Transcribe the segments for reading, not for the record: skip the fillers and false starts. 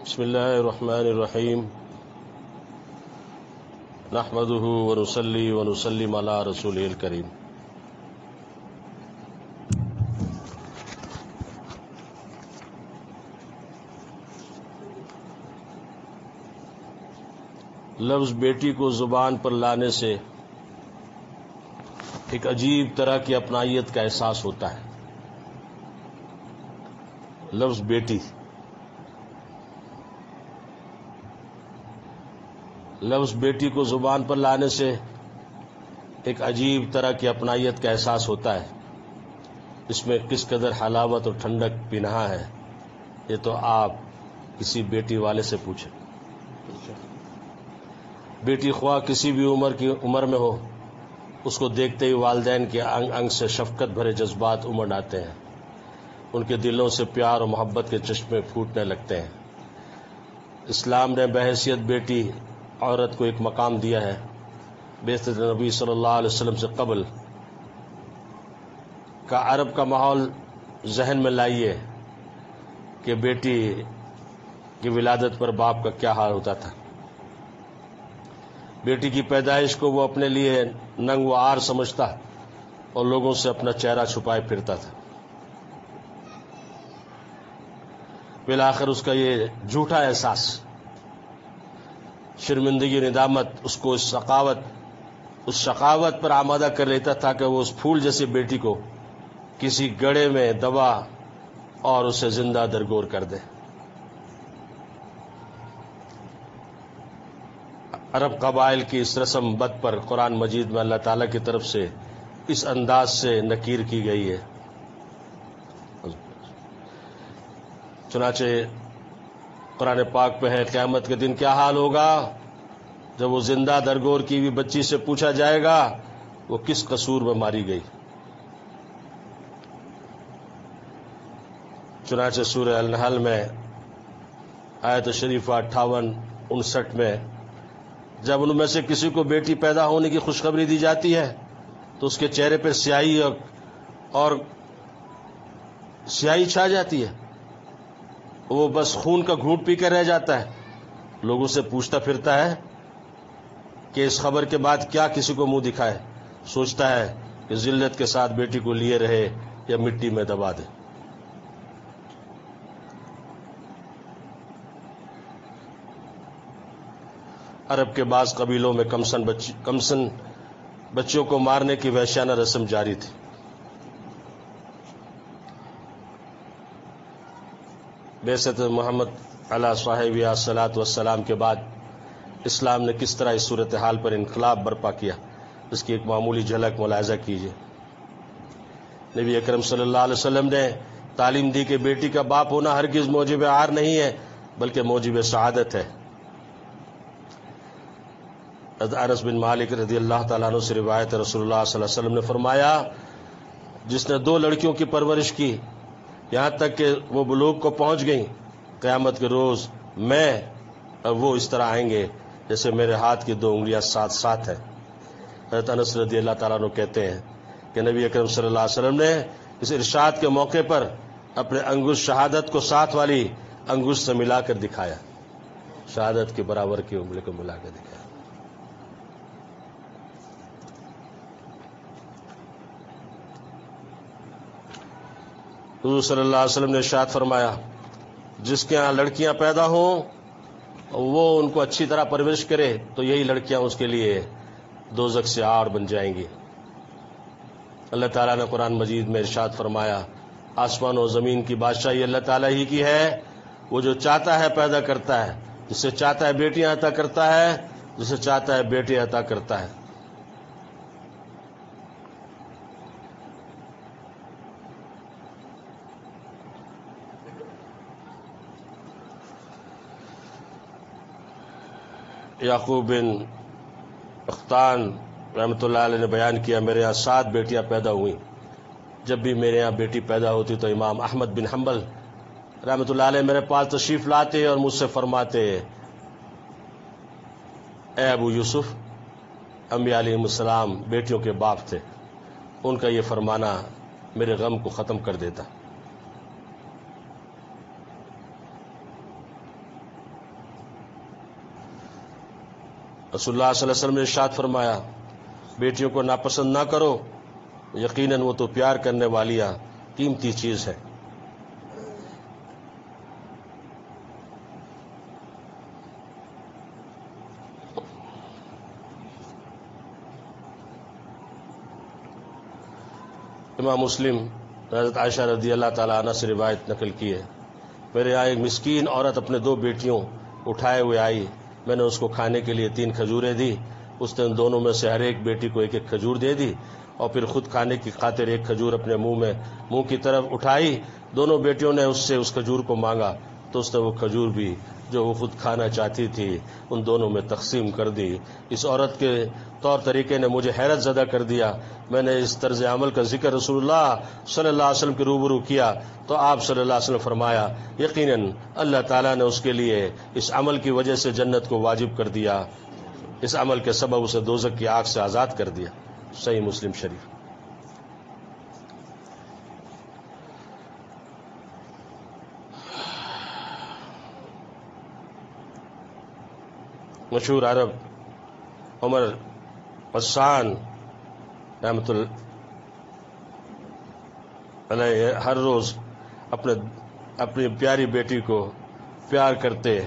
بسم اللہ الرحمن الرحیم نحمده ونصلی ونسلم علی رسوله الکریم۔ لفظ بیٹی کو زبان پر لانے سے ایک عجیب طرح کی اپنائیت کا احساس ہوتا ہے۔ لفظ بیٹی، لفظ بیٹی کو زبان پر لانے سے ایک عجیب طرح کی اپنائیت کا احساس ہوتا ہے۔ اس میں کس قدر حلاوت اور ٹھنڈک پنہاں ہے، یہ تو آپ کسی بیٹی والے سے پوچھیں۔ بیٹی خواہ کسی بھی عمر میں ہو، اس کو دیکھتے ہی والدین کے انگ انگ سے شفقت بھرے جذبات امڑ آتے ہیں، ان کے دلوں سے پیار اور محبت کے چشمے پھوٹنے لگتے ہیں۔ اسلام نے بحیثیت بیٹی عورت کو ایک مقام دیا ہے۔ بعثت نبی صلی اللہ علیہ وسلم سے قبل کا عرب کا ماحول ذہن میں لائیے کہ بیٹی کی ولادت پر باپ کا کیا حال ہوتا تھا۔ بیٹی کی پیدائش کو وہ اپنے لیے ننگ و عار سمجھتا اور لوگوں سے اپنا چہرہ چھپائے پھرتا تھا۔ بالآخر اس کا یہ جھوٹا احساس، شرمندگی، ندامت اس کو اس شقاوت پر آمادہ کر لیتا تھا کہ وہ اس پھول جیسی بیٹی کو کسی گڑھے میں دبا اور اسے زندہ درگور کر دے۔ عرب قبائل کی اس رسم بد پر قرآن مجید میں اللہ تعالیٰ کی طرف سے اس انداز سے نکیر کی گئی ہے۔ چنانچہ قرآن پاک پہ ہے، قیامت کے دن کیا حال ہوگا جب وہ زندہ درگور کی ہوئی بچی سے پوچھا جائے گا وہ کس قصور میں ماری گئی۔ چنانچہ سورہ النحل میں آیت شریفہ 58-59 میں جب ان میں سے کسی کو بیٹی پیدا ہونے کی خوشخبری دی جاتی ہے تو اس کے چہرے پہ سیاہی اور سیاہی چھا جاتی ہے، وہ بس خون کا گھونٹ پی کر رہ جاتا ہے۔ لوگوں سے پوچھتا پھرتا ہے کہ اس خبر کے بعد کیا کسی کو منہ دکھائے، سوچتا ہے کہ ذلت کے ساتھ بیٹی کو لیے رہے یا مٹی میں دبا دے۔ عرب کے بعض قبیلوں میں کمسن بچوں کو مارنے کی وحشیانہ رسم جاری تھی۔ بعثت محمد علیہ صاحب الصلاۃ والسلام کے بعد اسلام نے کس طرح اس صورتحال پر انقلاب برپا کیا، اس کی ایک معمولی جھلک ملاحظہ کیجیے۔ نبی اکرم صلی اللہ علیہ وسلم نے تعلیم دی کہ بیٹی کا باپ ہونا ہرگز موجب عار نہیں ہے بلکہ موجب سعادت ہے۔ انس بن مالک رضی اللہ تعالیٰ عنہ سے روایت ہے، رسول اللہ صلی اللہ علیہ وسلم نے فرمایا، جس نے 2 لڑکیوں کی پرورش کی یہاں تک کہ وہ بلوغ کو پہنچ گئیں، قیامت کے روز میں اور وہ اس طرح آئیں گے جیسے میرے ہاتھ کی 2 انگلیاں ساتھ ساتھ ہیں۔ حضرت انس رضی اللہ تعالیٰ عنہ کہتے ہیں کہ نبی اکرم صلی اللہ علیہ وسلم نے اس ارشاد کے موقع پر اپنے انگشت شہادت کو ساتھ والی انگشت سے ملا کر دکھایا، شہادت کے برابر کی انگلی کو ملا کر دکھایا۔ حضور صلی اللہ علیہ وسلم نے ارشاد فرمایا، جس کے ہاں لڑکیاں پیدا ہوں وہ ان کو اچھی طرح پرورش کرے تو یہی لڑکیاں اس کے لیے دوزخ سے آڑ بن جائیں گی۔ اللہ تعالیٰ نے قرآن مجید میں ارشاد فرمایا، آسمان و زمین کی بادشاہی اللہ تعالیٰ ہی کی ہے، وہ جو چاہتا ہے پیدا کرتا ہے، جسے چاہتا ہے بیٹیاں عطا کرتا ہے، جسے چاہتا ہے بیٹے عطا کرتا ہے۔ یعقوب بن اختان رحمۃ اللہ علیہ نے بیان کیا، میرے یہاں 7 بیٹیاں پیدا ہوئیں۔ جب بھی میرے یہاں بیٹی پیدا ہوتی تو امام احمد بن حنبل رحمۃ اللہ علیہ میرے پاس تشریف لاتے اور مجھ سے فرماتے، اے ابو یوسف، انبیاء علیہ السلام بیٹیوں کے باپ تھے، ان کا یہ فرمانا میرے غم کو ختم کر دیتا۔ رسول اللہ صلی اللہ علیہ وسلم نے ارشاد فرمایا بیٹیوں کو ناپسند نہ کرو، یقیناً وہ تو پیار کرنے والیاں قیمتی چیز ہے۔ امام مسلم حضرت عائشہ رضی اللہ تعالیٰ عنہ سے روایت نقل کی ہے، میرے یہاں ایک مسکین عورت اپنے 2 بیٹیوں اٹھائے ہوئے آئی، میں نے اس کو کھانے کے لیے 3 کھجوریں دی، اس نے ان دونوں میں سے ہر ایک بیٹی کو 1 کھجور دے دی اور پھر خود کھانے کی خاطر 1 کھجور اپنے منہ کی طرف اٹھائی۔ دونوں بیٹیوں نے اس سے اس کھجور کو مانگا تو اس نے وہ کھجور بھی جو وہ خود کھانا چاہتی تھی ان دونوں میں تقسیم کر دی۔ اس عورت کے طور طریقے نے مجھے حیرت زدہ کر دیا۔ میں نے اس طرز عمل کا ذکر رسول اللہ صلی اللہ علیہ وسلم کے روبرو کیا تو آپ صلی اللہ علیہ وسلم فرمایا یقیناً اللہ تعالیٰ نے اس کے لیے اس عمل کی وجہ سے جنت کو واجب کر دیا، اس عمل کے سبب اسے دوزخ کی آگ سے آزاد کر دیا۔ صحیح مسلم شریف۔ مشہور عرب عمر حسان رحمۃ اللہ علیہ ہر روز اپنی پیاری بیٹی کو پیار کرتے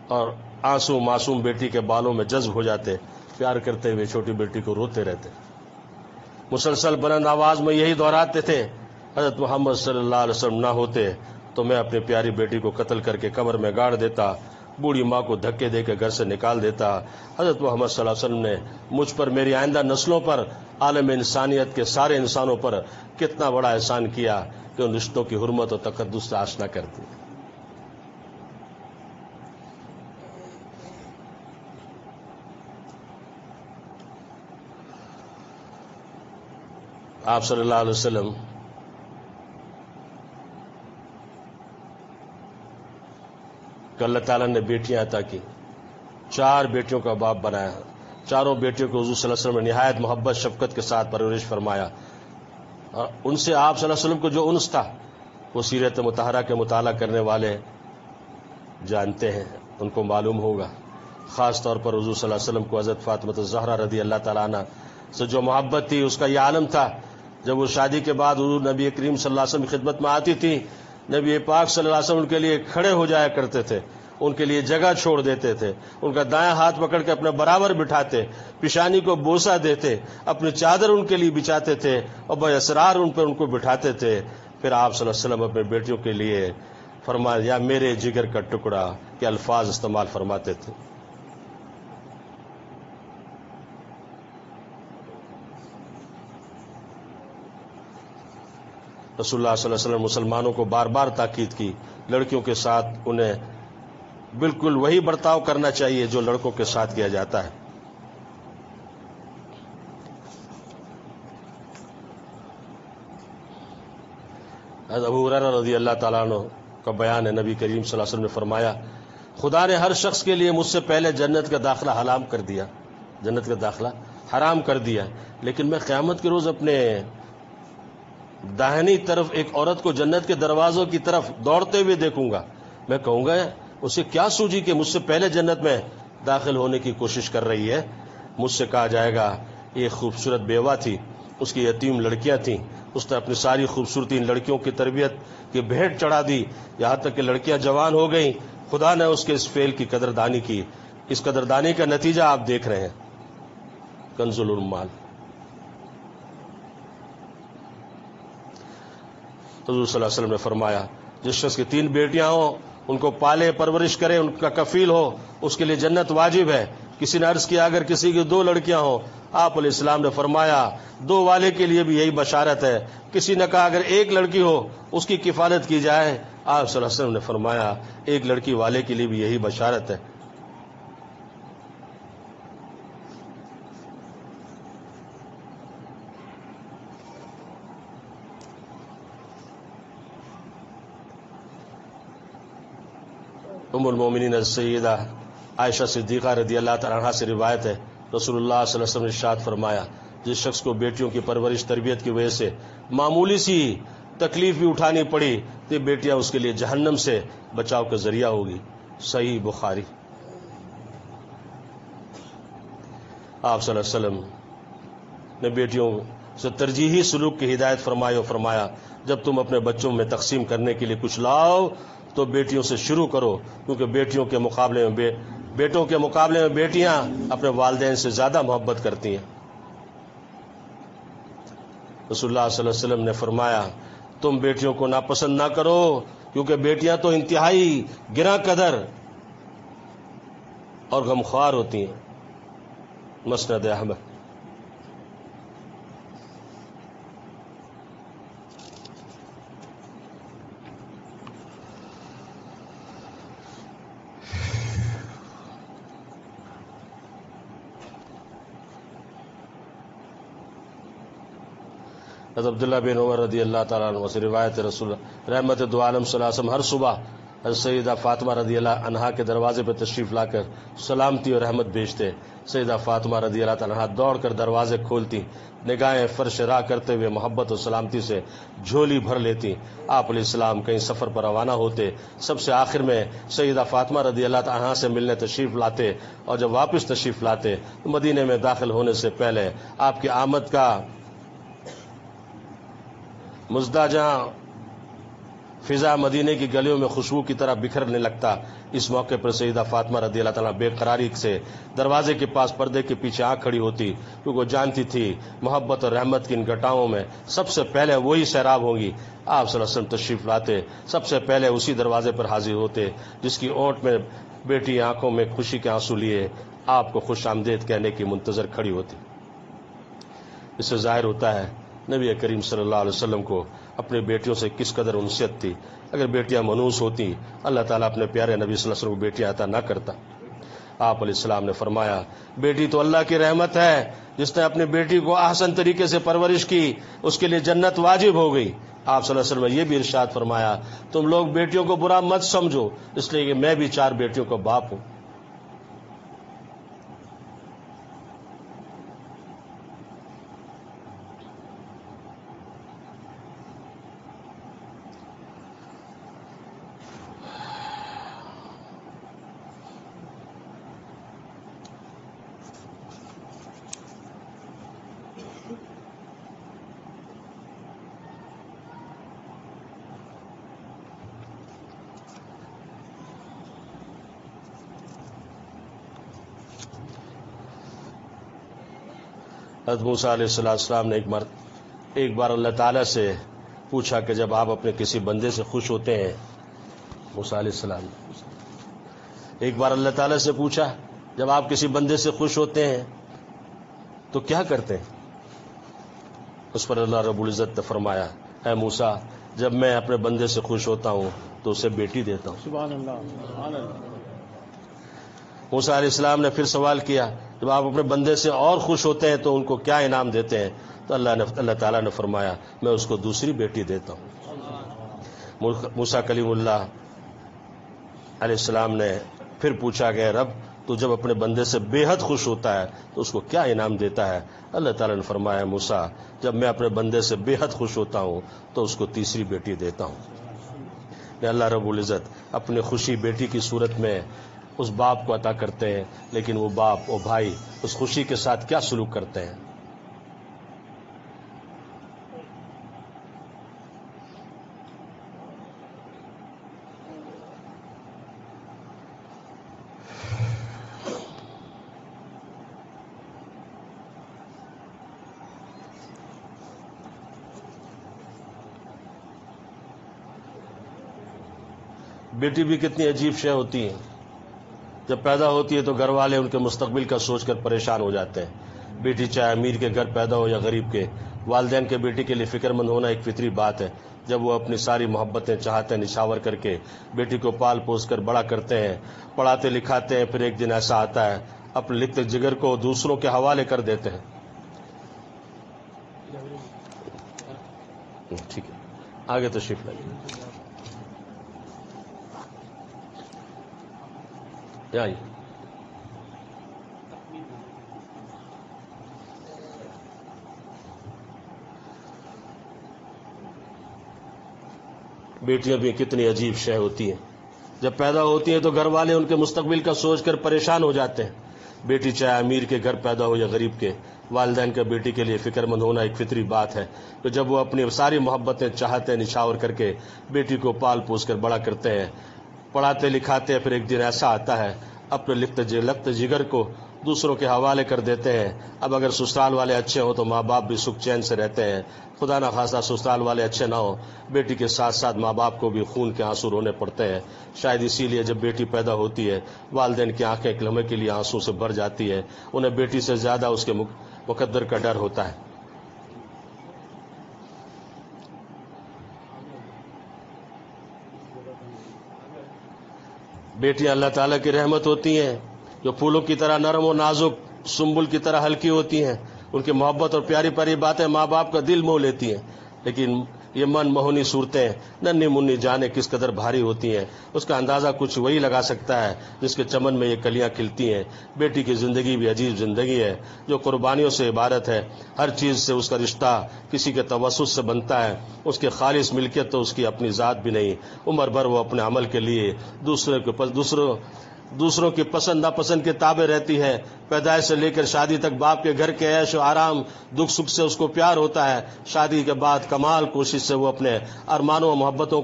اور آنسو معصوم بیٹی کے بالوں میں جذب ہو جاتے، پیار کرتے ہوئے چھوٹی بیٹی کو روتے رہتے، مسلسل بلند آواز میں یہی دہراتے تھے حضرت محمد صلی اللہ علیہ وسلم نہ ہوتے تو میں اپنی پیاری بیٹی کو قتل کر کے قبر میں گاڑ دیتا، بوڑھی ماں کو دھکے دے کے گھر سے نکال دیتا۔ حضرت محمد صلی اللہ علیہ وسلم نے مجھ پر، میری آئندہ نسلوں پر، عالم انسانیت کے سارے انسانوں پر کتنا بڑا احسان کیا کہ ان رشتوں کی حرمت و تقدس سے آشنا کر دی۔ آپ صلی اللہ علیہ وسلم کہ اللہ تعالیٰ نے بیٹیاں عطا کی، 4 بیٹیوں کا باپ بنایا، چاروں بیٹیوں کو حضور صلی اللہ علیہ وسلم نے نہایت محبت شفقت کے ساتھ پرورش فرمایا، اور ان سے آپ صلی اللہ علیہ وسلم کو جو انس تھا وہ سیرت مطہرہ کے مطالعہ کرنے والے جانتے ہیں، ان کو معلوم ہوگا۔ خاص طور پر حضور صلی اللہ علیہ وسلم کو حضرت فاطمہ الزہرا رضی اللہ تعالیٰ عنہ سے جو محبت تھی اس کا یہ عالم تھا، جب وہ شادی کے بعد حضور نبی کریم صلی اللہ علیہ وسلم کی خدمت میں آتی تھی، نبی پاک صلی اللہ علیہ وسلم ان کے لیے کھڑے ہو جایا کرتے تھے، ان کے لیے جگہ چھوڑ دیتے تھے، ان کا دائیں ہاتھ پکڑ کے اپنے برابر بٹھاتے، پیشانی کو بوسہ دیتے، اپنی چادر ان کے لیے بچھاتے تھے اور بے اسرار ان کو بٹھاتے تھے۔ پھر آپ صلی اللہ علیہ وسلم اپنے بیٹیوں کے لیے فرمایا یا میرے جگر کا ٹکڑا کے الفاظ استعمال فرماتے تھے۔ رسول اللہ صلی اللہ علیہ وسلم مسلمانوں کو بار بار تاکید کی لڑکیوں کے ساتھ انہیں بالکل وہی برتاؤ کرنا چاہیے جو لڑکوں کے ساتھ کیا جاتا ہے۔ حضرت ابو ہریرہ رضی اللہ تعالیٰ عنہ کا بیان ہے، نبی کریم صلی اللہ علیہ وسلم نے فرمایا خدا نے ہر شخص کے لیے مجھ سے پہلے جنت کا داخلہ حرام کر دیا، لیکن میں قیامت کے روز اپنے داہنی طرف ایک عورت کو جنت کے دروازوں کی طرف دوڑتے ہوئے دیکھوں گا، میں کہوں گا اسے کیا سوجی کہ مجھ سے پہلے جنت میں داخل ہونے کی کوشش کر رہی ہے؟ مجھ سے کہا جائے گا ایک خوبصورت بیوہ تھی، اس کی یتیم لڑکیاں تھیں، اس نے اپنی ساری خوبصورتی ان لڑکیوں کی تربیت کی بھیٹ چڑھا دی، یہاں تک کہ لڑکیاں جوان ہو گئیں، خدا نے اس کے اس فعل کی قدردانی کی، اس قدردانی کا نتیجہ آپ دیکھ رہے ہیں۔ کنز العمال حضور صلی اللہ علیہ وسلم نے فرمایا جس شخص کی 3 بیٹیاں ہوں ان کو پالے پرورش کرے، ان کا کفیل ہو، اس کے لیے جنت واجب ہے۔ کسی نے عرض کیا اگر کسی کی 2 لڑکیاں ہوں، آپ علیہ السلام نے فرمایا 2 والے کے لیے بھی یہی بشارت ہے۔ کسی نے کہا اگر 1 لڑکی ہو اس کی کفالت کی جائے، آپ صلی اللہ علیہ وسلم نے فرمایا 1 لڑکی والے کے لیے بھی یہی بشارت ہے۔ ام المومنین السیدہ عائشہ صدیقہ رضی اللہ تعالیٰ عنہا سے روایت ہے رسول اللہ صلی اللہ علیہ وسلم نے ارشاد فرمایا جس شخص کو بیٹیوں کی پرورش تربیت کی وجہ سے معمولی سی تکلیف بھی اٹھانی پڑی تو یہ بیٹیاں اس کے لیے جہنم سے بچاؤ کا ذریعہ ہوگی۔ صحیح بخاری۔ آپ صلی اللہ علیہ وسلم نے بیٹیوں سے ترجیحی سلوک کی ہدایت فرمائی اور فرمایا جب تم اپنے بچوں میں تقسیم کرنے کے لیے کچھ لاؤ تو بیٹیوں سے شروع کرو، کیونکہ بیٹوں کے مقابلے میں بیٹیاں اپنے والدین سے زیادہ محبت کرتی ہیں۔ رسول اللہ صلی اللہ علیہ وسلم نے فرمایا تم بیٹیوں کو ناپسند نہ کرو، کیونکہ بیٹیاں تو انتہائی گراں قدر اور غمخوار ہوتی ہیں۔ مسند احمد۔ حضرت عبداللہ بن عمر رضی اللہ تعالیٰ عنہ سے روایت رسول رحمت دو عالم صلی اللہ علیہ وسلم ہر صبح حضرت سیدہ فاطمہ رضی اللہ عنہا کے دروازے پر تشریف لا کر سلامتی اور رحمت بھیجتے۔ سیدہ فاطمہ رضی اللہ عنہا دوڑ کر دروازے کھولتی، نگاہیں فرش راہ کرتے ہوئے محبت اور سلامتی سے جھولی بھر لیتی۔ آپ علیہ السلام کہیں سفر پر روانہ ہوتے، سب سے آخر میں سیدہ فاطمہ رضی اللہ عنہا سے ملنے تشریف لاتے، اور جب واپس تشریف لاتے تو مدینے میں داخل ہونے سے پہلے آپ کی آمد کا مزداجاں فضا مدینے کی گلیوں میں خوشبو کی طرح بکھرنے لگتا۔ اس موقع پر سیدہ فاطمہ رضی اللہ تعالیٰ بے قراری سے دروازے کے پاس پردے کے پیچھے آ کھڑی ہوتی، کیونکہ وہ جانتی تھی محبت اور رحمت کی ان گٹاؤں میں سب سے پہلے وہی سیراب ہوں گی۔ آپ صلی اللہ علیہ وسلم تشریف لاتے، سب سے پہلے اسی دروازے پر حاضر ہوتے جس کی اونٹ میں بیٹی آنکھوں میں خوشی کے آنسو لیے آپ کو خوش آمدید کہنے کی منتظر کھڑی ہوتی۔ اس سے ظاہر ہوتا ہے نبی کریم صلی اللہ علیہ وسلم کو اپنی بیٹیوں سے کس قدر انسیت تھی۔ اگر بیٹیاں منوس ہوتی اللہ تعالیٰ اپنے پیارے نبی صلی اللہ علیہ وسلم کو بیٹیاں عطا نہ کرتا۔ آپ علیہ السلام نے فرمایا بیٹی تو اللہ کی رحمت ہے، جس نے اپنی بیٹی کو احسن طریقے سے پرورش کی اس کے لیے جنت واجب ہو گئی۔ آپ صلی اللہ علیہ وسلم نے یہ بھی ارشاد فرمایا تم لوگ بیٹیوں کو برا مت سمجھو، اس لیے کہ میں بھی 4 بیٹیوں کا باپ ہوں۔ حضرت موسیٰ علیہ السلام نے ایک بار اللہ تعالیٰ سے پوچھا کہ جب آپ اپنے کسی بندے سے خوش ہوتے ہیں، موسیٰ علیہ السلام ایک بار اللہ تعالیٰ سے پوچھا جب آپ کسی بندے سے خوش ہوتے ہیں تو کیا کرتے ہیں؟ اس پر اللہ رب العزت نے فرمایا اے موسیٰ جب میں اپنے بندے سے خوش ہوتا ہوں تو اسے بیٹی دیتا ہوں۔ سبحان اللہ، سبحان اللہ۔ موسیٰ علیہ السلام نے پھر سوال کیا جب آپ اپنے بندے سے اور خوش ہوتے ہیں تو ان کو کیا انعام دیتے ہیں؟ تو اللہ تعالیٰ نے فرمایا میں اس کو دوسری بیٹی دیتا ہوں۔ موسیٰ کلیم اللہ علیہ السلام نے پھر پوچھا کہ رب تو جب اپنے بندے سے بے حد خوش ہوتا ہے تو اس کو کیا انعام دیتا ہے؟ اللہ تعالیٰ نے فرمایا موسیٰ جب میں اپنے بندے سے بے حد خوش ہوتا ہوں تو اس کو تیسری بیٹی دیتا ہوں۔ اللہ رب العزت اپنی خوشی بیٹی کی صورت میں اس باپ کو عطا کرتے ہیں، لیکن وہ باپ اور بھائی اس خوشی کے ساتھ کیا سلوک کرتے ہیں؟ بیٹی بھی کتنی عجیب شے ہوتی ہے، جب پیدا ہوتی ہے تو گھر والے ان کے مستقبل کا سوچ کر پریشان ہو جاتے ہیں۔ بیٹی چاہے امیر کے گھر پیدا ہو یا غریب کے، والدین کے بیٹی کے لیے فکر مند ہونا ایک فطری بات ہے۔ جب وہ اپنی ساری محبتیں چاہتے نچھاور کر کے بیٹی کو پال پوس کر بڑا کرتے ہیں، پڑھاتے لکھاتے ہیں، پھر ایک دن ایسا آتا ہے اپنے لکھتے جگر کو دوسروں کے حوالے کر دیتے ہیں۔ ٹھیک ہے آگے تشریف لائیے۔ بیٹیاں بھی کتنی عجیب شے ہوتی ہیں، جب پیدا ہوتی ہیں تو گھر والے ان کے مستقبل کا سوچ کر پریشان ہو جاتے ہیں۔ بیٹی چاہے امیر کے گھر پیدا ہو یا غریب کے، والدین کا بیٹی کے لیے فکر مند ہونا ایک فطری بات ہے، تو جب وہ اپنی ساری محبتیں چاہتے نچھاور کر کے بیٹی کو پال پوس کر بڑا کرتے ہیں، پڑھاتے لکھاتے ہیں، پھر ایک دن ایسا آتا ہے اپنے لخت جگر کو دوسروں کے حوالے کر دیتے ہیں۔ اب اگر سسرال والے اچھے ہوں تو ماں باپ بھی سکھ چین سے رہتے ہیں، خدا نہ خواستہ سسرال والے اچھے نہ ہوں، بیٹی کے ساتھ ساتھ ماں باپ کو بھی خون کے آنسو رونے پڑتے ہیں۔ شاید اسی لیے جب بیٹی پیدا ہوتی ہے والدین کی آنکھیں ایک لمحے کے لیے آنسو سے بھر جاتی ہے، انہیں بیٹی سے زیادہ اس کے مقدر کا ڈر ہوتا ہے۔ بیٹیاں اللہ تعالیٰ کی رحمت ہوتی ہیں، جو پھولوں کی طرح نرم و نازک، سنبل کی طرح ہلکی ہوتی ہیں، ان کی محبت اور پیاری پیاری باتیں ماں باپ کا دل موہ لیتی ہیں، لیکن یہ من موہنی صورتیں ننھی منی جانے کس قدر بھاری ہوتی ہیں، اس کا اندازہ کچھ وہی لگا سکتا ہے جس کے چمن میں یہ کلیاں کھلتی ہیں۔ بیٹی کی زندگی بھی عجیب زندگی ہے جو قربانیوں سے عبارت ہے، ہر چیز سے اس کا رشتہ کسی کے توسط سے بنتا ہے، اس کی خالص ملکیت تو اس کی اپنی ذات بھی نہیں، عمر بھر وہ اپنے عمل کے لیے دوسروں کی پسند ناپسند کے تابع رہتی ہے۔ پیدائش سے لے کر شادی تک باپ کے گھر کے عیش و آرام، دکھ سکھ سے اس کو پیار ہوتا ہے۔ شادی کے بعد کمال کوشش سے وہ اپنے ارمانوں و محبتوں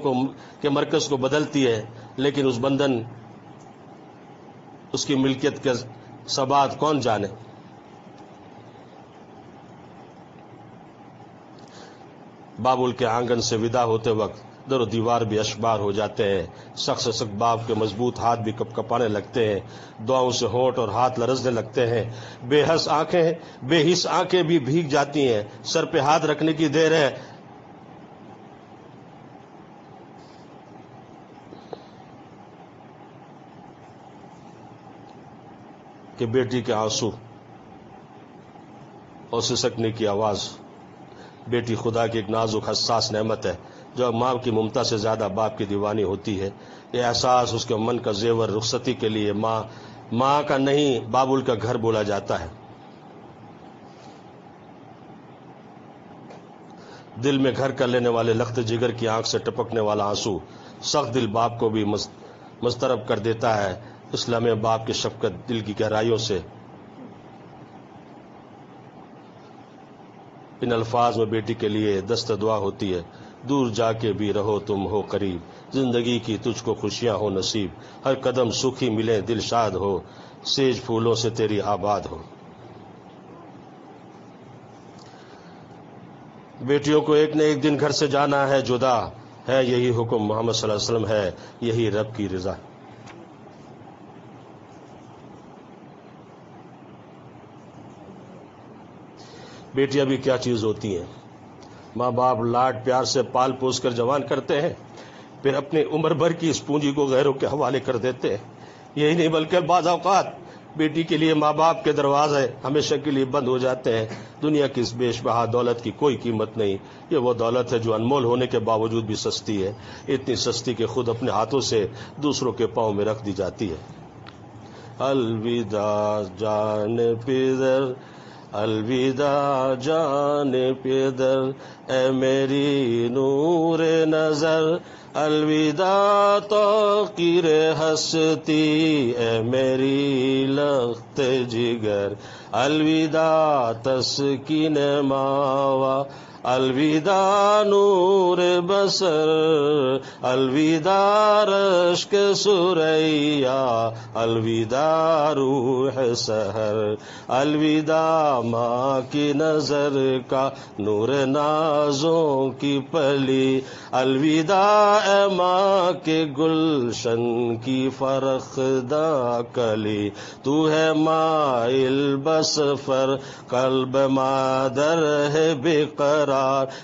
کے مرکز کو بدلتی ہے، لیکن اس بندھن، اس کی ملکیت کے ثبات کون جانے۔ بابل کے آنگن سے ودا ہوتے وقت در و دیوار بھی اشبار ہو جاتے ہیں، سخت سے سخت باپ کے مضبوط ہاتھ بھی کپ کپانے لگتے ہیں، دعاؤں سے ہونٹ اور ہاتھ لرزنے لگتے ہیں، بے حس آنکھیں بھی بھیگ جاتی ہیں۔ سر پہ ہاتھ رکھنے کی دیر ہے کہ بیٹی کے آنسو اور سسکنے کی آواز۔ بیٹی خدا کی ایک نازک حساس نعمت ہے جو ماں کی ممتا سے زیادہ باپ کی دیوانی ہوتی ہے۔ یہ احساس اس کے من کا زیور رخصتی کے لیے ماں کا نہیں بابل کا گھر بولا جاتا ہے۔ دل میں گھر کر لینے والے لخت جگر کی آنکھ سے ٹپکنے والا آنسو سخت دل باپ کو بھی مضطرب کر دیتا ہے۔ اس لمحے باپ کی شفقت دل کی گہرائیوں سے ان الفاظ میں بیٹی کے لیے دست دعا ہوتی ہے: دور جا کے بھی رہو تم ہو قریب، زندگی کی تجھ کو خوشیاں ہو نصیب، ہر قدم سکھی ملے دل شاد ہو، سیج پھولوں سے تیری آباد ہو۔ بیٹیوں کو ایک نہ ایک دن گھر سے جانا ہے جدا، ہے یہی حکم محمد صلی اللہ علیہ وسلم، ہے یہی رب کی رضا۔ بیٹیاں بھی کیا چیز ہوتی ہیں۔ ماں باپ لاڈ پیار سے پال پوس کر جوان کرتے ہیں، پھر اپنی عمر بھر کی اس پونجی کو غیروں کے حوالے کر دیتے ہیں۔ یہی نہیں بلکہ بعض اوقات بیٹی کے لیے ماں باپ کے دروازے ہمیشہ کے لیے بند ہو جاتے ہیں۔ دنیا کی اس بیش بہا دولت کی کوئی قیمت نہیں، یہ وہ دولت ہے جو انمول ہونے کے باوجود بھی سستی ہے، اتنی سستی کہ خود اپنے ہاتھوں سے دوسروں کے پاؤں میں رکھ دی جاتی ہے۔ الوداع جان پدر، الوداع جان پدر، اے میری نور نظر، الوداع توقیر ہستی، اے میری لخت جگر، الوداع تسکین ماوا، الوداع نور بصر، الوداع رشک سریا، الوداع روح سحر، الوداع ماں کی نظر کا نور نازوں کی پلی، الوداع اے ماں کے گلشن کی فرخدہ کلی، تو ہے مائل بسفر، قلب مادر ہے بے قرار،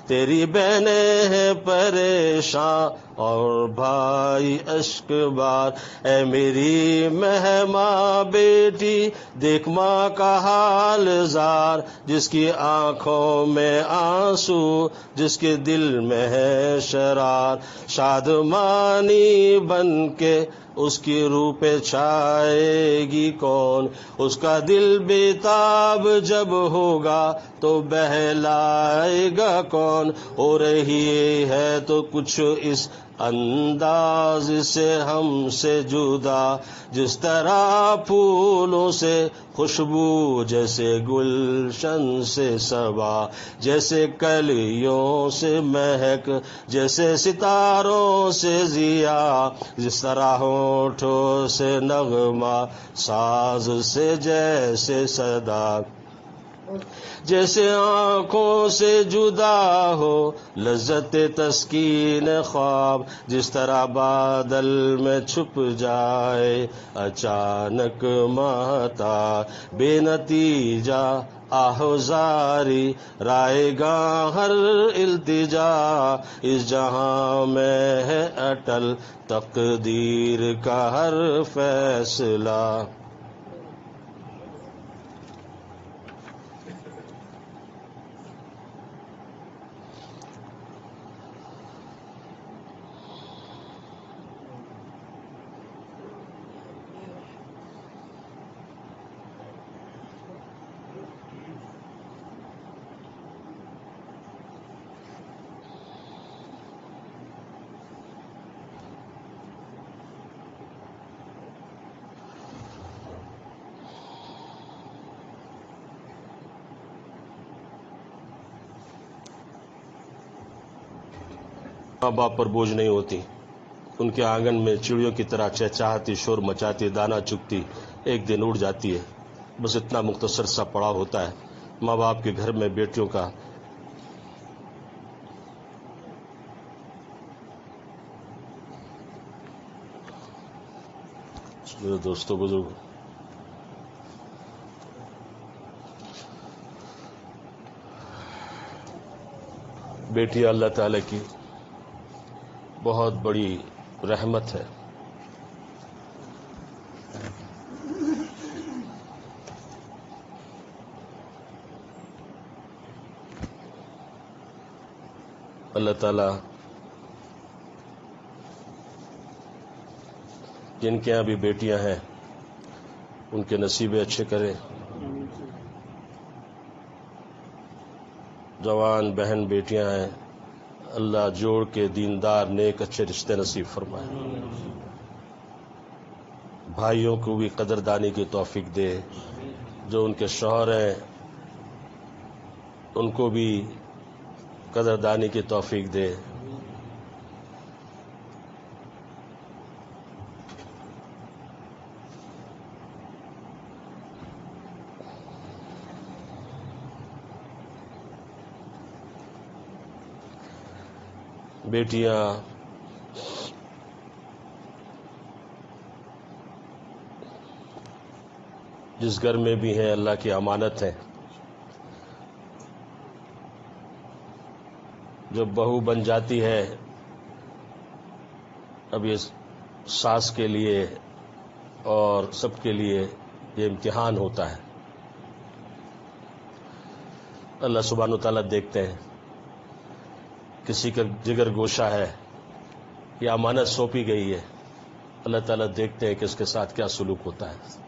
تیری بہنیں ہیں پریشان اور بھائی اشک بار، اے میری مہماں بیٹی دیکھ ماں کا حال زار، جس کی آنکھوں میں آنسو، جس کے دل میں ہے شرار، شادمانی بن کے اس کی روح پہ چھائے گی کون، اس کا دل بیتاب جب ہوگا تو بہلائے گا کون، ہو رہی ہے تو کچھ اس انداز سے ہم سے جدا، جس طرح پھولوں سے خوشبو، جیسے گلشن سے صبا، جیسے کلیوں سے مہک، جیسے ستاروں سے ضیا، جس طرح ہونٹوں سے نغمہ، ساز سے جیسے صدا، جیسے آنکھوں سے جدا ہو لذت تسکین خواب، جس طرح بادل میں چھپ جائے اچانک ماتا، بے نتیجہ آہوزاری رائے گاں ہر التجا، اس جہاں میں ہے اٹل تقدیر کا ہر فیصلہ۔ ماں باپ پر بوجھ نہیں ہوتی، ان کے آنگن میں چڑیوں کی طرح چہچہاتی، شور مچاتی، دانا چگتی، ایک دن اڑ جاتی ہے۔ بس اتنا مختصر سا پڑاؤ ہوتا ہے ماں باپ کے گھر میں بیٹیوں کا۔ میرے دوستوں بزرگ، بیٹی اللہ تعالی کی بہت بڑی رحمت ہے۔ اللہ تعالیٰ جن کے یہاں بھی بیٹیاں ہیں ان کے نصیبے اچھے کرے، جوان بہن بیٹیاں ہیں اللہ جوڑ کے دیندار نیک اچھے رشتے نصیب فرمائے، بھائیوں کو بھی قدردانی کی توفیق دے، جو ان کے شوہر ہیں ان کو بھی قدردانی کی توفیق دے۔ بیٹیاں جس گھر میں بھی ہیں اللہ کی امانت ہیں، جب بہو بن جاتی ہے اب یہ ساس کے لیے اور سب کے لیے یہ امتحان ہوتا ہے۔ اللہ سبحانہ وتعالیٰ دیکھتے ہیں کسی کا جگر گوشہ ہے یا امانت سونپی گئی ہے، اللہ تعالیٰ دیکھتے ہیں کہ اس کے ساتھ کیا سلوک ہوتا ہے۔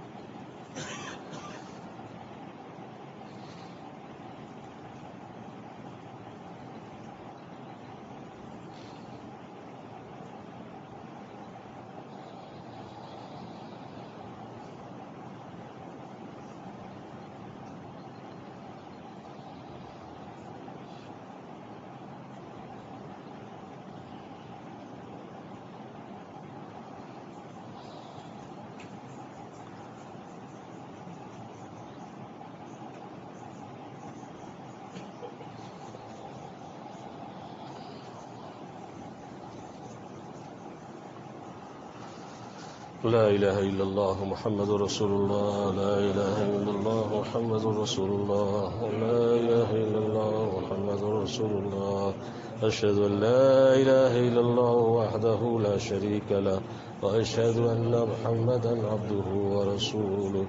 لا الہ الا اللہ محمد رسول اللہ، لا الہ الا اللہ محمد رسول اللہ، لا الہ الا اللہ محمد رسول اللہ، اشہد ان لا الہ الا اللہ وحدہ لا شریک لہ، واشہد ان محمدا عبدہ ورسولہ،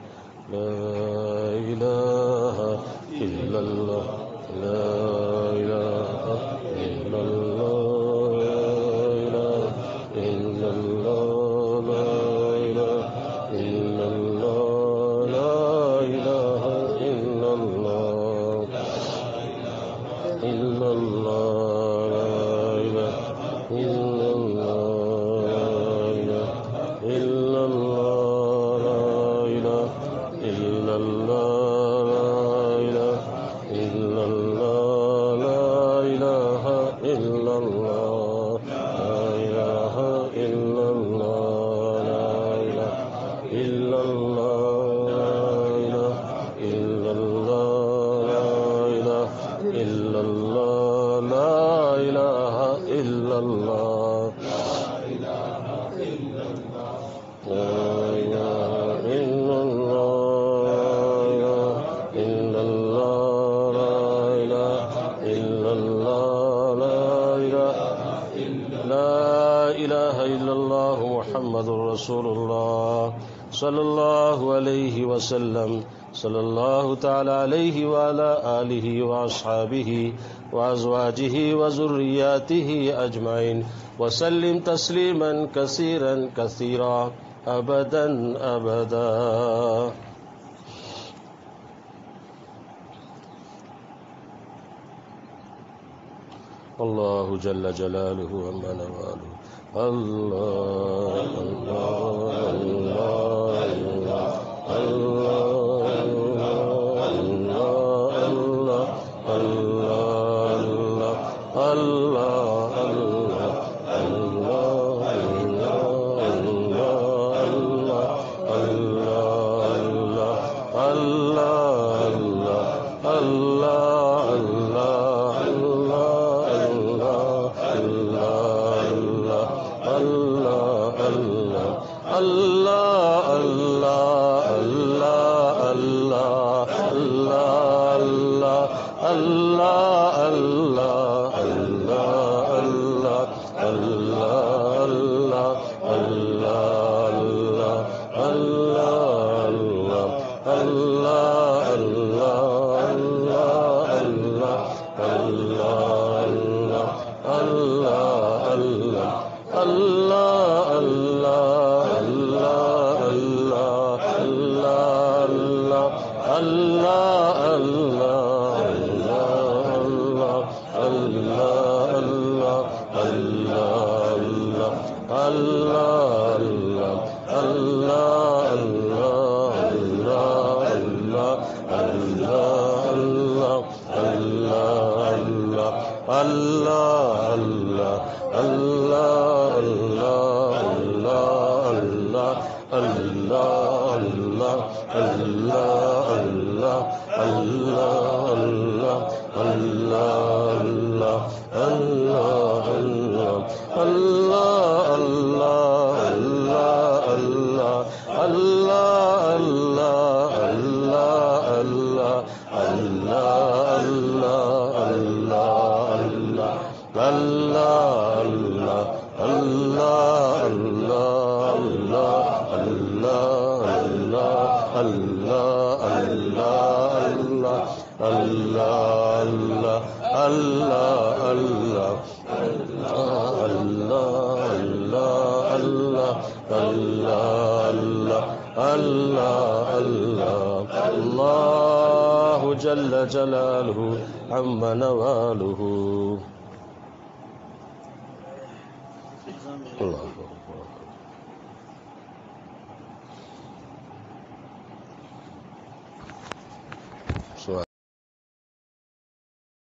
لا الہ الا اللہ، لا الہ الا اللہ، إلا الله لا إله إلا الله محمد رسول اللہ صلی اللہ علیہ وسلم صلی اللہ تعالی علیہ وعلی آلہ واصحابہ وازواجہ وذریاتہ اجمعین وسلم تسلیما کثیرا کثیرا ابدا ابدا. اللہ جل جلالہ عما نوالہ. اللہ اللہ اللہ اللہ اللہ اللہ اللہ اللہ جل جلالہ عما نوالہ.